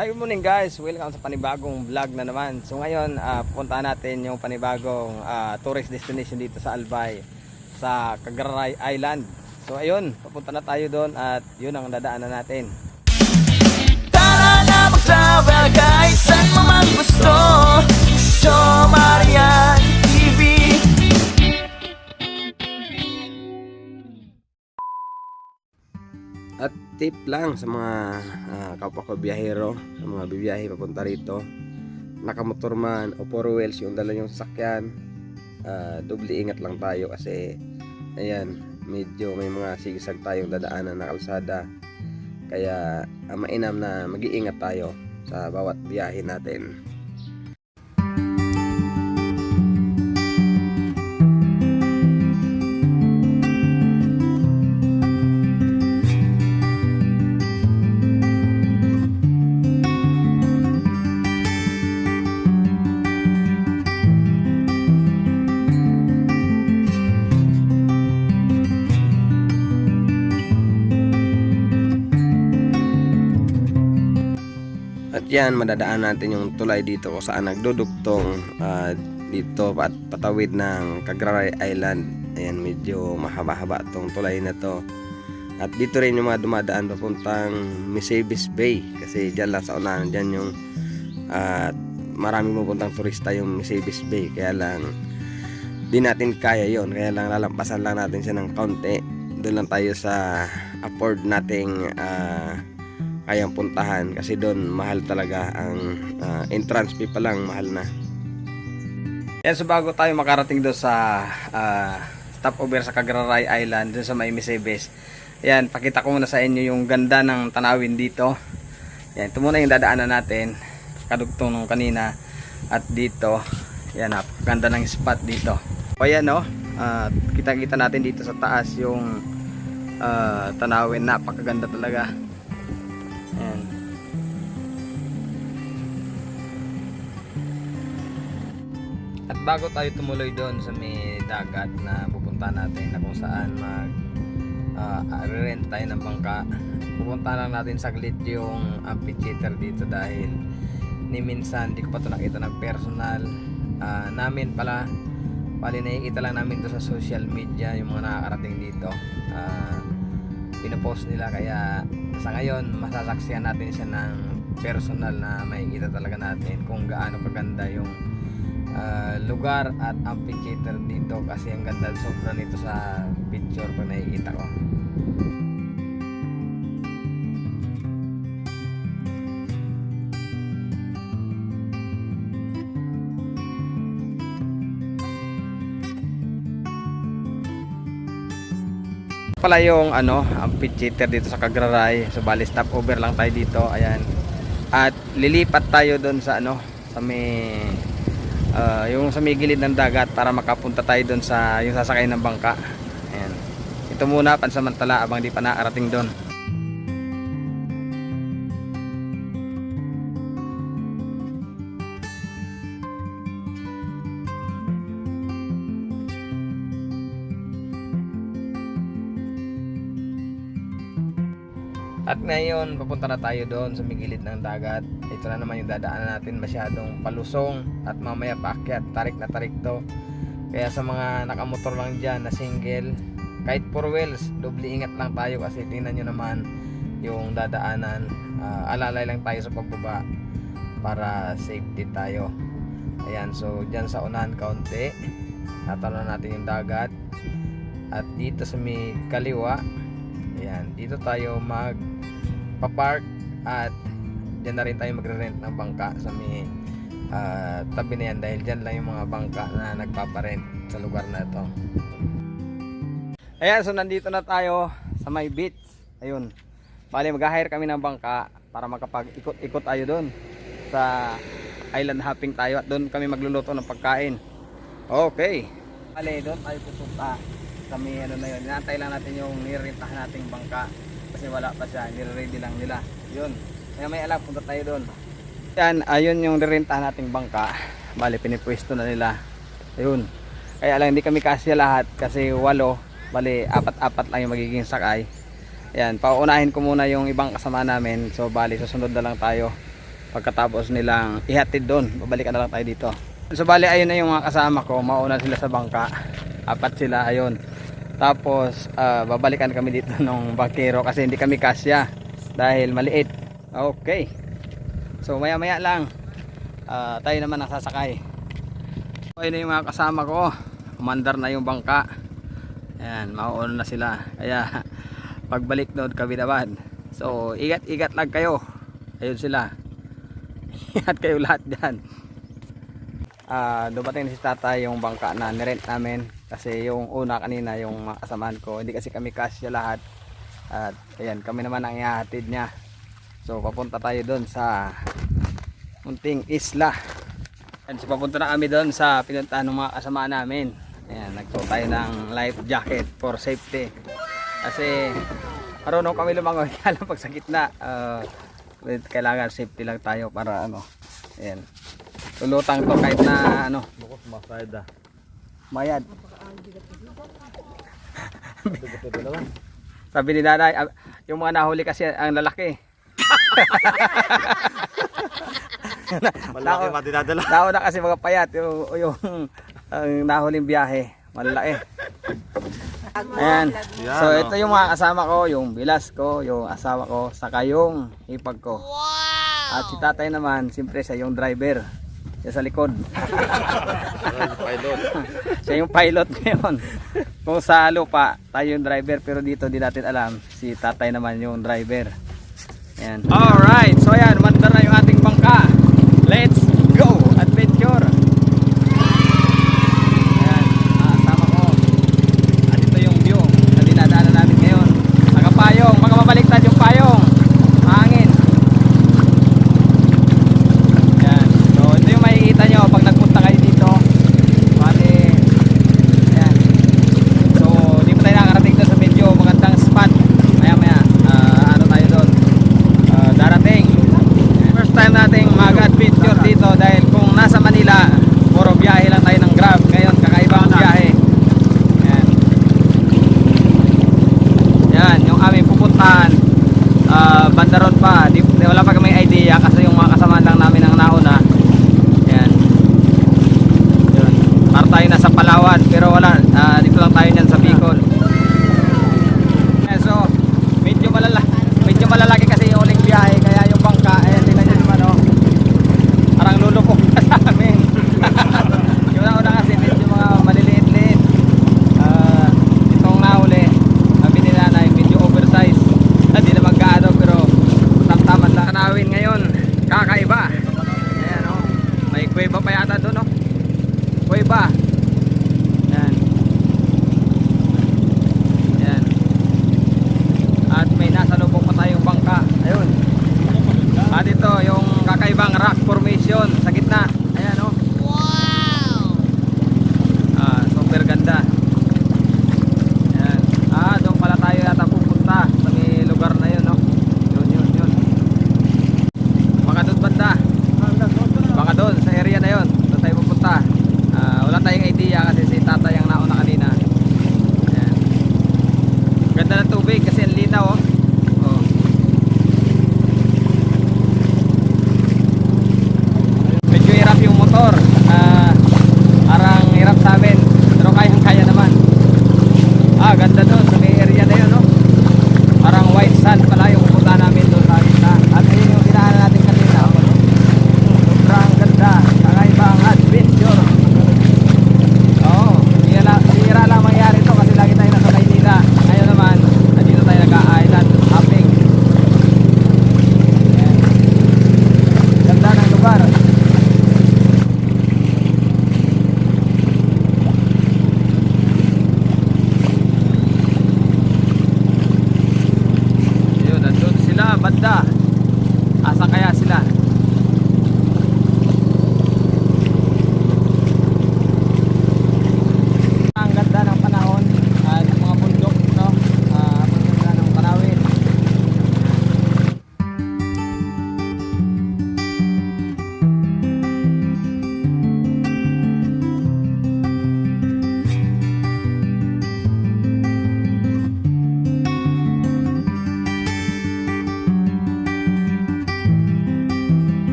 Hi, good morning guys, welcome sa panibagong vlog na naman. So ngayon, pupuntahan natin yung panibagong tourist destination dito sa Albay, sa Cagaray Island. So ayun, papunta na tayo doon at yun ang dadaanan natin. Tara na mag-travel guys, saan mo man gusto. Jo Marian TV. At tip lang sa mga kapwa ko biyahero, sa mga bibiyahe papunta rito, nakamotor man o four wheels yung dala yung sasakyan, doble ingat lang tayo kasi ayan, medyo may mga sigisag tayong dadaanan na kalsada, kaya mainam na mag-iingat tayo sa bawat biyahe natin. At yan, madadaan natin yung tulay dito kung saan nagdudugtong dito at patawid ng Cagaray Island. Ayan, medyo mahaba-haba tong tulay na to. At dito rin yung mga dumadaan papuntang Misebis Bay, kasi dyan lang sa unahan, dyan yung maraming pupuntang turista yung Misebis Bay, kaya lang di natin kaya yon, kaya lang lalampasan lang natin siya ng kaunti. Doon lang tayo sa afford nating kayang puntahan, kasi doon mahal talaga ang entrance fee pa lang, mahal na. Yan, so bago tayo makarating doon sa stopover sa Cagaray Island, doon sa may Misebes, yan, pakita ko muna sa inyo yung ganda ng tanawin dito. Yan, ito muna yung dadaanan natin, kadugtong nung kanina. At dito, yan, napakaganda ng spot dito. O yan, no, kita-kita natin dito sa taas yung tanawin, napakaganda talaga. Ayan. At bago tayo tumuloy doon sa may dagat na pupunta natin, na kung saan rent tayo ng bangka, pupunta lang natin saglit yung amphitheater dito, dahil ni minsan di ko pa ito nakita ng personal namin pala. Bali nakikita lang namin ito sa social media, yung mga nakakarating dito, pinopost nila, kaya sa ngayon masasaksihan natin siya ng personal na makikita talaga natin kung gaano kaganda yung lugar at amphitheater dito, kasi ang ganda sobra nito sa picture pag nakikita ko. Pala yung amphitheater dito sa Cagaray. So bali stopover lang tayo dito, ayan. At lilipat tayo doon sa sa may yung sa may gilid ng dagat para makapunta tayo doon sa yung sasakay ng bangka. Ayan. Ito muna pansamantala abang di pa nakarating doon. At ngayon, papunta na tayo doon sa migilid ng dagat. Ito na naman yung dadaanan natin, masyadong palusong at mamaya paakyat, tarik na tarik to. Kaya sa mga nakamotor lang dyan na single, kahit four wheels, doble ingat lang tayo, kasi tingnan nyo naman yung dadaanan. Alalay lang tayo sa pagbaba para safety tayo. Ayan, so dyan sa unahan kaunti, natanan natin yung dagat. At dito sa may kaliwa, ayan, dito tayo magpa-park, at dyan na rin tayo magre-rent ng bangka sa may tabi na yan, dahil dyan lang yung mga bangka na nagpaparent sa lugar na ito. Ayan, so nandito na tayo sa may beach. Ayun, bali mag-hire kami ng bangka para makapag-ikot-ikot tayo doon sa island hopping tayo, at doon kami magluluto ng pagkain. Okay, bali doon tayo pupunta sa may na yun. Inaantay lang natin yung nirentahan nating bangka, kasi wala pa siya, nire-ready lang nila yun, kaya may alam, punta tayo doon. Yan, ayun yung nirentahan nating bangka, bali pinipwesto na nila. Ayun, kaya lang hindi kami kasya lahat, kasi 8, bali 4-4 lang yung magiging sakay. Ayan, paunahin ko muna yung ibang kasama namin. So bali susunod na lang tayo pagkatapos nilang ihatid doon, babalikan na lang tayo dito. So bali ayun na yung mga kasama ko, mauna sila sa bangka, 4 sila ayun. Tapos babalikan kami dito ng bangkero kasi hindi kami kasya dahil maliit. Okay, so maya maya lang tayo naman ang sasakay. So, ayun na yung mga kasama ko, umandar na yung bangka. Ayan, mauuna na sila, kaya pagbalik doon kami naman. So ingat lang kayo, ayun sila. Ingat kayo lahat dyan. Dumating na si tatay yung bangka na nirent namin kasi yung una kanina yung mga kasamaan ko hindi kasi kami kasya lahat at ayan kami naman ang ihahatid niya. So papunta tayo doon sa munting isla. And so papunta na kami doon sa pinuntahan ng mga kasamaan namin. Ayan, nagsuot tayo ng life jacket for safety kasi marunong kami lumangoy kaya pag sa gitna kailangan safety lang tayo para ano. Ayan, lulutang to kahit na ano bukos masayad mayad. Sabi ni nanay yung mga nahuli kasi ang lalaki. Malaki matidadala. Nauna kasi mga payat yung ang nahuling biyahe malaki. Ayan, so ito yung mga kasama ko, yung bilas ko, yung asawa ko, saka yung ipag ko. At si tatay naman, siyempre siya yung driver. Siya sa likod. Pilot. Siya yung pilot ngayon. Kung sa lupa, tayo yung driver. Pero dito di natin alam. Si tatay naman yung driver. Ayan. Alright. So ayan, mandar na yung ating bangka. Let's go! Adventure! Ayan. Sama ko. At ito yung view na dinadaanan namin ngayon. Nakapayong. Mga mabaliktad yung payong. Hangin. Makikita nyo pag nagpunta kayo dito bali ayan, so di pa tayo nakarating doon sa medyo magandang spot maya maya ano tayo doon darating first time nating mag-adventure dito dahil kung nasa Manila puro biyahe lang tayo ng Grab, ngayon kakaibang biyahe. Ayan. Yan yung aming pupuntahan, bandaron pa wala pa kami idea kasi yung mga kasama lang namin ang nauna. Para tayo nasa Palawan pero wala, dito lang tayo dyan sa Bicol. So medyo malalaki kasi yung uling biyahe kaya yung bangka, ayan tingnan nyo naman oh, parang lulupok na sa amin. Yung nauna kasi medyo mga maliliit-liit, itong nahuli sabi ni nanay medyo oversize, hindi na magkaano pero tamtaman lang. Kanawin ngayon kakaiba, ayan oh, may kuweba pa yata doon oh, kuweba. Yan. Yan. At may nasa lubong pa tayong bangka. Ayun. At ito yung kakaibang rock formation sa gitna. Ayan oh. Wow. Super ganda. Yan. Doon pala tayo yata pupunta sa may lugar na yun oh. Yun. Baka doon banda. Baka doon sa area na yun. Doon tayo pupunta. Wala tayong idea kasi si tatay ang nauna kanina. Ayan. Ganda ng tubig kasi ang linaw oh. Medyo hirap yung motor, parang hirap sa amin pero kaya naman. Ganda doon sa may area na yun oh. Parang white sand pala yung pupunta namin doon sa gitna. At ayun yung dinaanan natin kanina oh. Sobrang ganda, kakaibang adventure. Bihira lang mangyari ito kasi lagi tayo nasa Maynila. Ngayon naman, dito tayo nag-island hopping. Ayan. Ganda ng lugar. Yun, nandun sila, banda. Asa kaya sila? Ang ganda ng panahon at mga bundok no, ang ganda ng panawin.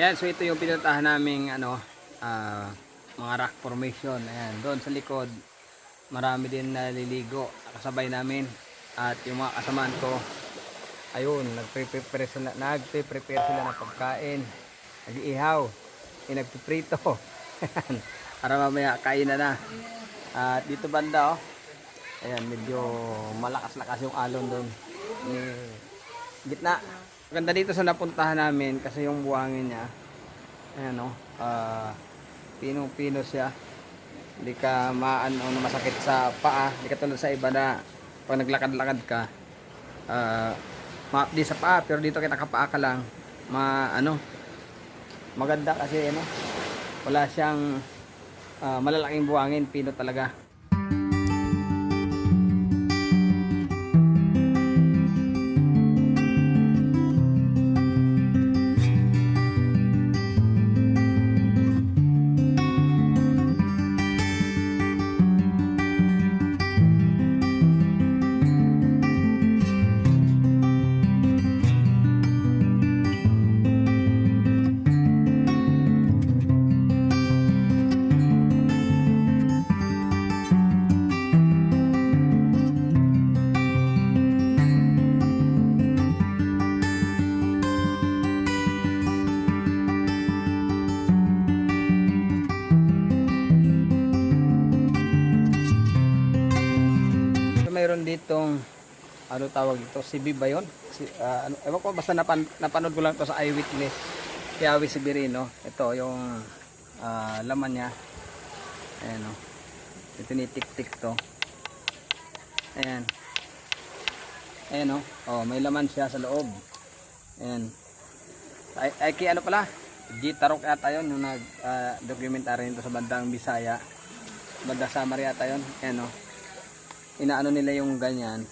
Ayan, so ito yung pinuntahan naming ano, mga rock formation. Ayan, doon sa likod, marami din naliligo. Kasabay namin. At yung mga kasamaan ko, ayun, nagpe-prepare sila ng pagkain. Nag-iihaw, nagpiprito. Para mamaya kainan na. At dito banda, oh. Ayan, medyo malakas-lakas yung alon doon. Gitna. Maganda dito sa napuntahan namin kasi yung buhangin niya. Ayan, oh. Pinong-pino siya. Hindi ka masakit sa paa. Hindi ka tulad sa iba na pag naglakad-lakad ka, di sa paa, pero dito kita kapaa ka lang. Maganda kasi wala siyang malalaking buhangin, pino talaga. Mayroon ditong ano tawag ito, CB ba yun? Ewan ko, basta napanood ko lang to sa Eyewitness kay Awi Severino. Ito yung laman niya. Ayan, oh. Tinitik-tik to. Ayan. Ayan, oh. May laman siya sa loob. Ayan. Ay ano pala, Gitarok yata yun, yung nag-documentary nito sa bandang Bisaya, bandang Samar yata yun. Ayan, oh. Inaano nila yung ganyan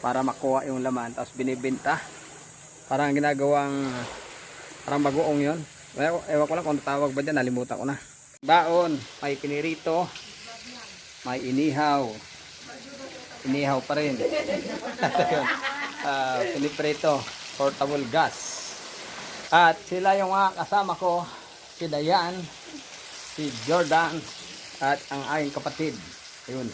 para makuha yung laman, tapos binibenta. Parang ginagawang parang bagoong yun. Ewan ko lang kung tawag ba dyan, nalimutan ko na. Baon, may pinirito, may inihaw pa rin. Piniprito, portable gas. At sila yung mga kasama ko, si Dayan, si Jordan, at ang aking kapatid. Ayun.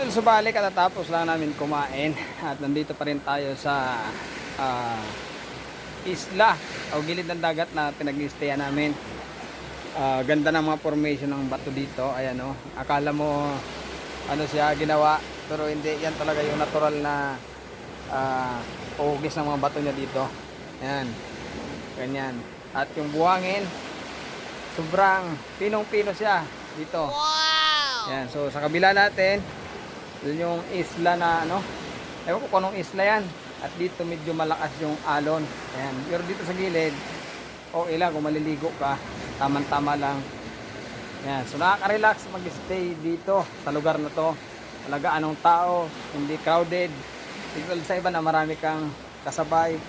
Subalik, katatapos lang namin kumain at nandito pa rin tayo sa isla o gilid ng dagat na pinag-i-stayan namin. Ganda ng mga formation ng bato dito. Ayan, oh. Akala mo ano siya ginawa, pero hindi. Yan talaga yung natural na uhugis ng mga bato niya dito. Ayan, ganyan. At yung buhangin, sobrang pinong-pino siya dito. Wow! Ayan, so sa kabila natin, doon yung isla na ewan ko kung anong isla yan. At dito medyo malakas yung alon. Ayan, pero dito sa gilid, okay lang kung maliligo ka, tamang-tama lang. Ayan, so nakaka-relax mag-stay dito sa lugar na to. Talaga anong tao, hindi crowded. Dito sa iba na marami kang kasabay,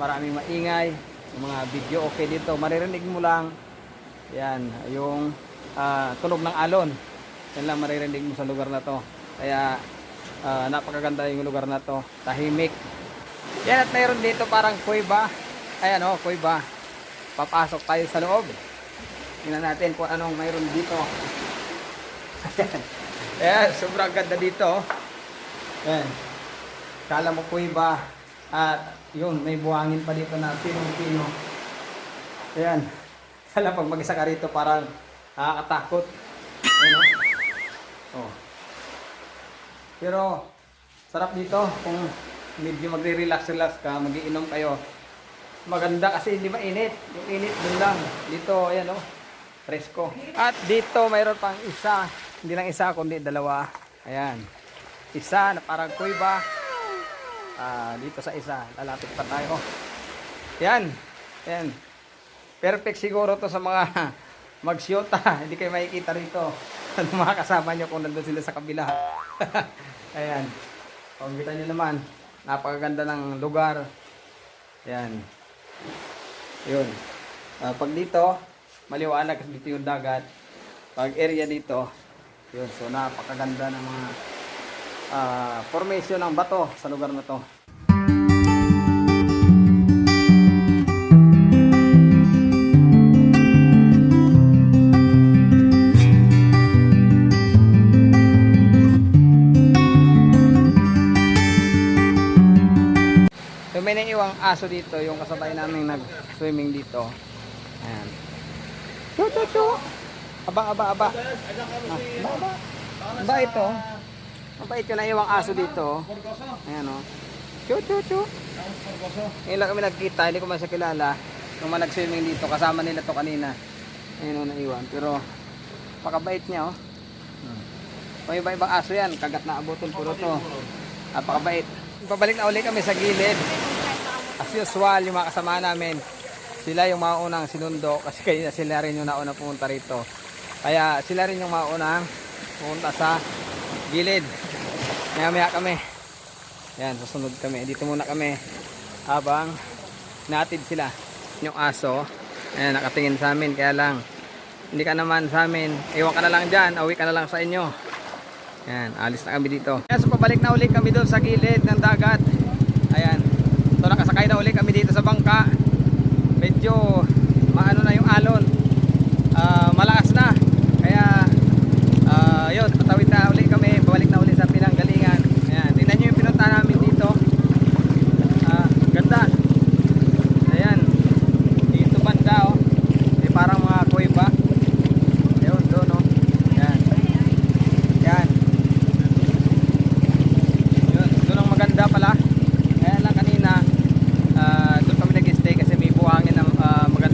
maraming maingay, yung mga video okay dito, maririnig mo lang yan, yung tunog ng alon. Yan lang maririnig mo sa lugar na to. Kaya napakaganda yung lugar na to, tahimik. Yan, at mayroon dito parang kuweba. Ayan, oh, kuweba. Papasok tayo sa loob. Tingnan natin kung anong mayroon dito. Ayan, sobrang ganda dito. Ayan, kala mo kuweba. At yun, may buhangin pa dito na pinong-pino. Ayan, kala pag mag-isa ka rito parang nakakatakot. Ayan, oh. Pero sarap dito kung medyo magre-relax ka, magiinom kayo. Maganda kasi hindi mainit. Yung init dun lang. Dito, ayan, oh, presko. At dito mayroon pang isa, hindi lang isa kundi dalawa. Ayan, isa na parang kuweba. Dito sa isa, lalapit pa tayo. Ayan, ayan. Perfect siguro to sa mga magsyota. Hindi kayo makikita rito. Mga kasama nyo kung nandun sila sa kabila. Ayan. Kung kita nyo naman, Napakaganda ng lugar. Ayan. Yun. Pag dito, maliwanag kasi dito yung dagat. Pag area dito, yun. So napakaganda ng mga formation ng bato sa lugar na to. So may naiwang aso dito, yung kasabay namin nag-swimming dito. Ayan. Chu. Aba. Aba ito. Mabait yung naiwang aso dito. Ayan o. Chu. Ngayon lang kami nagkita, hindi ko man siya kilala. Nung nag-swimming dito, kasama nila to kanina. Ayan o, naiwan. Pero, pakabait niya o. May iba-ibang aso yan, kagat na abutin puro to. Pakabait. Pabalik na uli kami sa gilid. As usual, yung mga kasama namin, sila yung maunang sinundo kasi kaya sila rin yung nauna pumunta rito. Kaya sila rin yung maunang pumunta sa gilid. Maya kami. Yan, susunod kami. Dito muna kami habang naatid sila. Yung aso, ayan, nakatingin sa amin. Kaya lang, hindi ka naman sa amin. Iwan ka na lang dyan. Uwi ka na lang sa inyo. Ayan, alis na kami dito. Ayan, so pabalik na uli kami doon sa gilid ng dagat. Ayan. So nakasakay na uli kami dito sa bangka. Medyo maano na yung alon. Malakas na. Kaya yun, patawid na uli kami. Pabalik na uli sa pinanggalingan. Ayan, tingnan nyo yung pinunta namin dito. Ganda. Ayan. Dito banda oh. May parang mga kuweba. Ayun, doon oh. Ayan. Ayan. Yun, doon ang maganda pala. Kaya lang kanina doon kami nag-stay kasi may buhangin ng maganda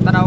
tanaw